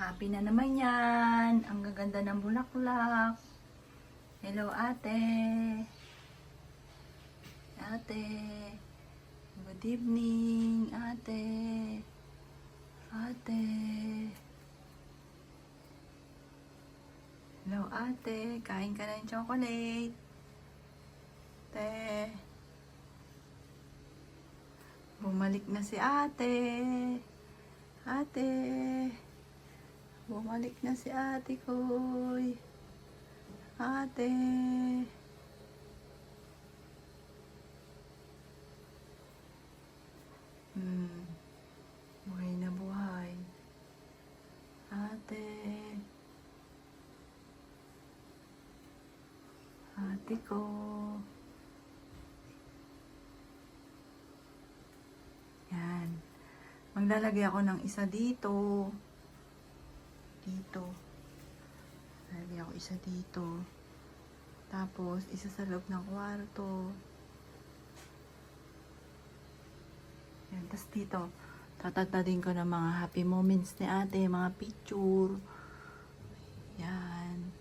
Happy na naman yan. Ang gaganda ng bulaklak. Hello, ate. Ate. Good evening, ate. Ate. Hello, ate. Kain ka na ng chocolate. Ate. Bumalik na si ate. Ate. Bumalik na si ate koy. Ate. Buhay na buhay. Ate. Ate ko. Yan. Maglalagay ako ng isa dito. Dito. Lalagay ako isa dito. Tapos, isa sa loob ng kwarto. Yan. Tapos dito, tatatadin ko ng mga happy moments ni ate, mga picture. Yan.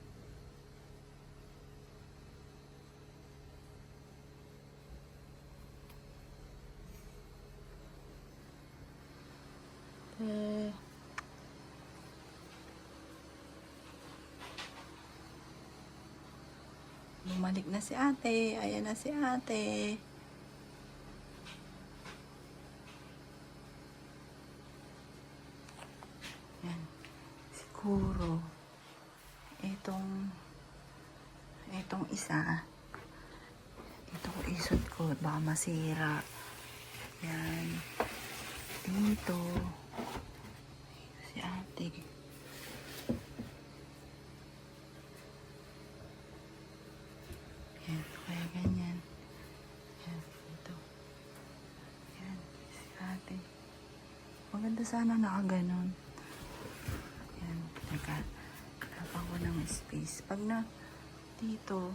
Bumalik na si ate. Ayan na si ate. Yan. Siguro, itong isa, dito ko isot ko. Baka masira. Yan. Dito. Si ate. Yan. Kaya ganyan. Yan. Dito. Yan. Si ate. Maganda sana nakaganon. Yan. Teka. Tapang ko ng space. Pag na dito.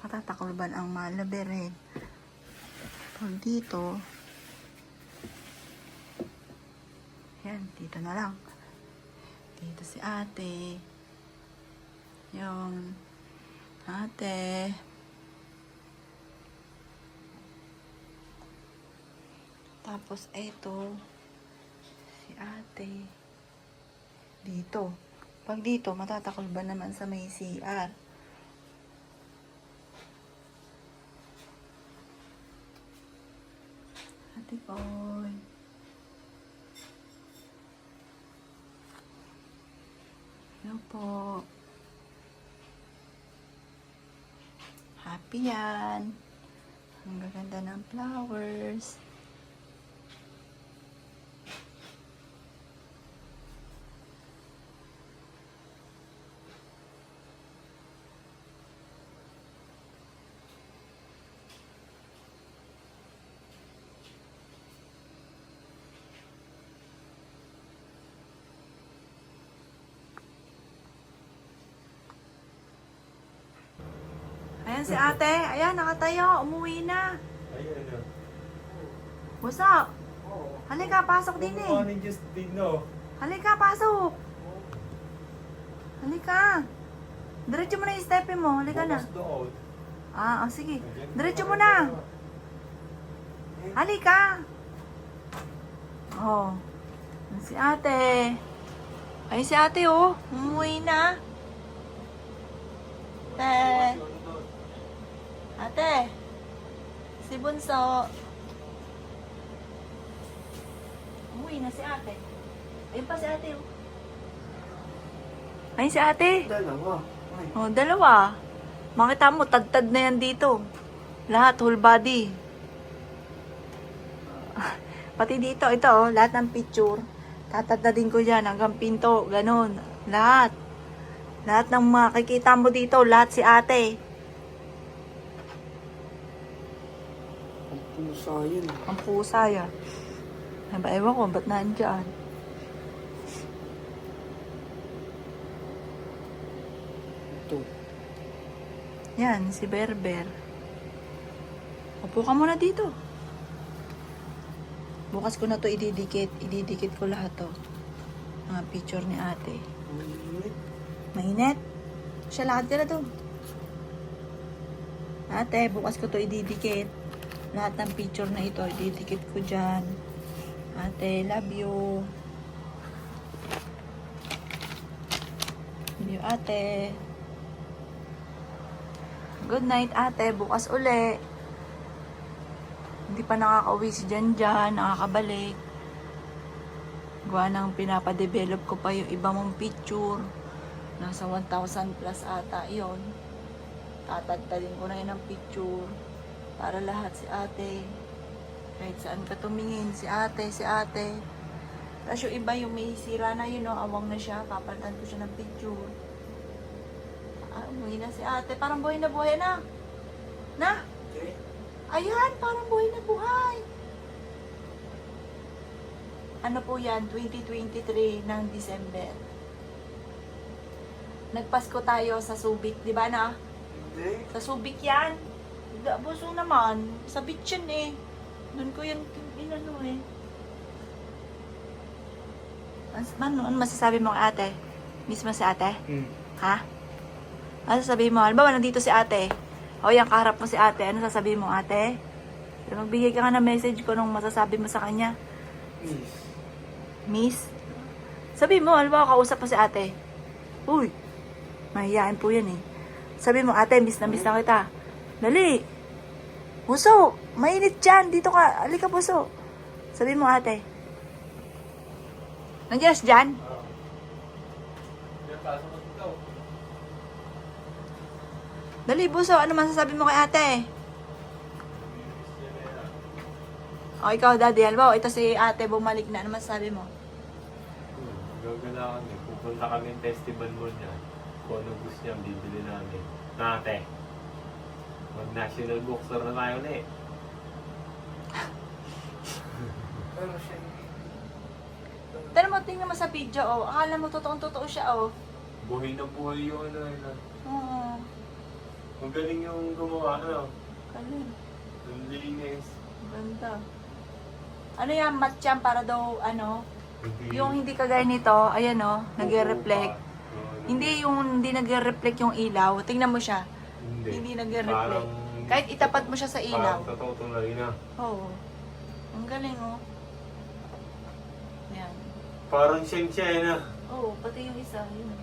Matatakulban ang malabirin. Pag dito, yan, dito na lang. Dito si ate. Yung ate. Tapos ito, si ate. Dito. Pag dito, matatakulban naman sa may CR. Ate boy. Hello po. Happy yan. Ang gaganda ng flowers. Ayan si ate. Ayan, nakatayo. Umuwi na. Ayan na. What's up? Halika, pasok din eh. Morning, just dino. Halika, pasok. Halika. Diretso mo na yung step mo. Halika na. Doon. Ah, oh, sige. Diretso mo na. Halika. Oh. Si ate. Ay, si ate oh. Umuwi na. Ate. Ate. Si Bunso. Umuwi na si ate. Ayun pa si ate oh. Ayun si ate. Dalawa. Ay. Oh, dalawa. Makita mo, tagtad na yan dito. Lahat, whole body. Pati dito, ito oh, lahat ng picture. Tatadadin ko dyan hanggang pinto, ganun. Lahat. Lahat ng makikita mo dito, lahat si ate. Ang pusa yun. Ang pusa yan. Ay ba, ewan ko, ba't nandyan? Ito. Yan, si Berber. Upo ka muna dito. Bukas ko na to ididikit. Ididikit ko lahat to. Mga picture ni ate. Mainit? Siya, lakad ka na doon. Ate, bukas ko to ididikit. Lahat ng picture na ito, ididikit ko dyan. Ate, love you. Love you, ate. Good night, ate. Bukas uli. Hindi pa nakaka-uwi si Janjan, nakakabalik. Gawa nang pinapadevelop ko pa yung iba mong picture. Nasa 1,000 plus ata yon. Tatagtalin ko na yun ng picture. Para lahat si ate. Kahit saan ka tumingin, si ate, si ate. Tapos yung iba yung may sira na yun, no? Awang na siya. Papalitan ko siya ng picture. Umuwi na si ate. Parang buhay na buhay na. Na? Okay. Ayan, parang buhay na buhay. Ano po yan? 2023 ng December. Nagpasko tayo sa Subic, di ba na? Hindi. Sa Subic yan. Buso naman. Sa beach yan eh. Doon ko yan inano eh. Ano masasabi mo kay ate? Miss mo si ate? Ha? Ano sasabihin mo? Halimbawa, nandito si ate. O yan, kaharap mo si ate. Ano sasabihin mo, ate? Magbigay ka nga ng message ko nung masasabi mo sa kanya. Miss? Sabi mo, halimbawa, kausap mo si ate. Uy, mahihain po yan eh. Sabi mo, ate, miss na kita. Dali. Buso, mainit dyan. Dito ka. Halika, Buso. Sabi mo, ate. Nandiyan si Jan? Dali, Buso. Ano masasabi mo kay ate? O, ikaw, daddy. Halimbawa, ito si ate bumalik na. Ano masasabi mo? Gagala kami. Pupunta kami ng festival mo niya. Kung ano gusto niya, bibili namin. Nate. Mag-national bookstore na tayo ulit. Pero siya. Pero mo, tingnan mo sa video, oh. Akala mo totoong-totoo siya, oh. Buhay na buhay yung ano. Oo. Ang galing yung gumawa, ano. Kalin. Ang linis. Ganda. Ano yan, mat yan para daw, ano, yung hindi kagaya nito, ayan o, nagre-reflect. Hindi yung hindi nagre-reflect yung ilaw. Tingnan mo siya. Hindi nagre-reflect. Kahit itapat mo siya sa ilaw. Parang totoo tulay na. Oo. Ang galing oh. Ayan. Parang siyang siya na. Oo, pati yung isa. Yun.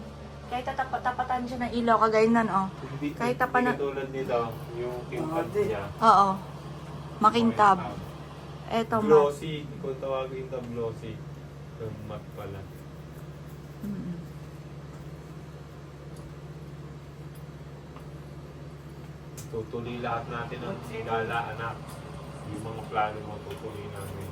Kahit tapatan siya ng ilaw, kagaya nan oh. Hindi, Kahit tapan na... hindi katulad nito, yung timpad niya. Oo. Makintab. Eto, mat. Glossy. Kung tawagin ito, glossy. Mat pala. Mm-mm. Tutuloy lahat natin ang gala, anak. Yung mga plano mo, tutuloy namin.